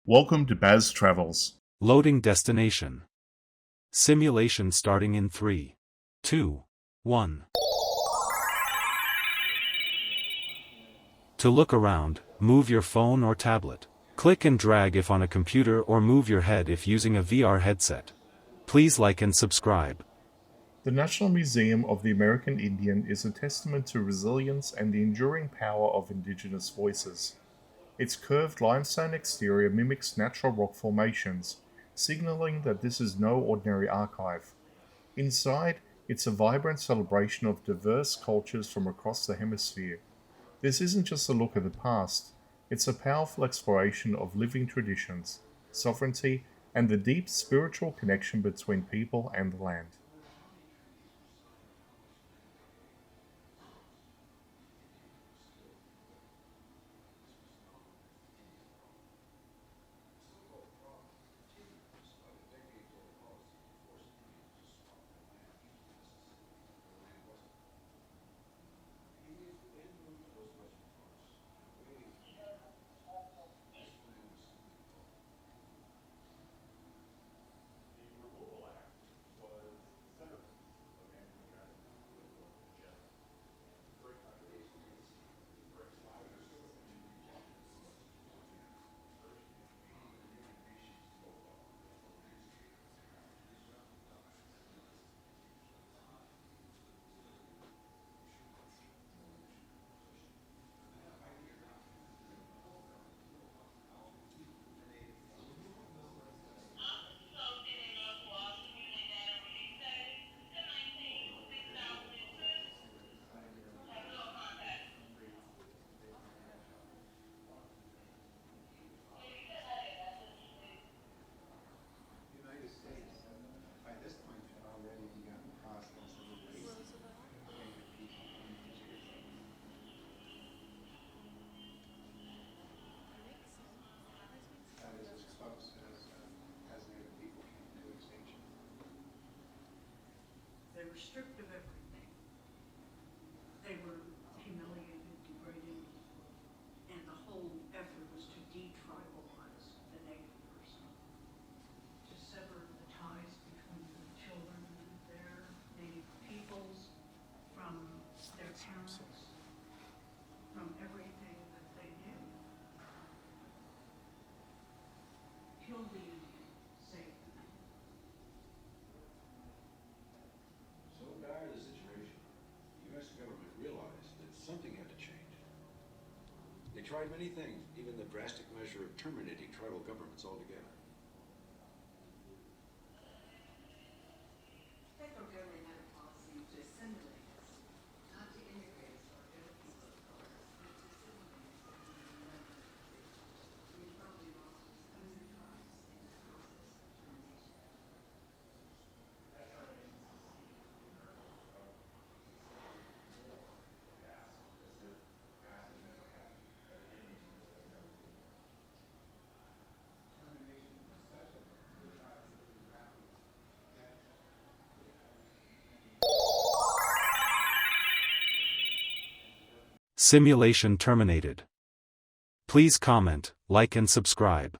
Welcome to Baz Travels. Loading destination. Simulation starting in 3, 2, 1. To look around, move your phone or tablet. Click and drag if on a computer or move your head if using a VR headset. Please like and subscribe. The National Museum of the American Indian is a testament to resilience and the enduring power of indigenous voices. Its curved limestone exterior mimics natural rock formations, signaling that this is no ordinary archive. Inside, it's a vibrant celebration of diverse cultures from across the hemisphere. This isn't just a look at the past, it's a powerful exploration of living traditions, sovereignty, and the deep spiritual connection between people and the land. They were stripped of everything. They were humiliated, degraded, and the whole effort was to de-tribalize the native person, to sever the ties between the children and their native peoples, from their parents, from everything that they knew. Kill the Indian, save the man. So dire the situation, the U.S. government realized that something had to change. They tried many things, even the drastic measure of terminating tribal governments altogether. Federal government had a policy to assimilate us, not to integrate us or get people of color, but to assimilate us into the United States. We probably lost hundreds of tribes in the process of termination. Simulation terminated. Please comment, like and subscribe.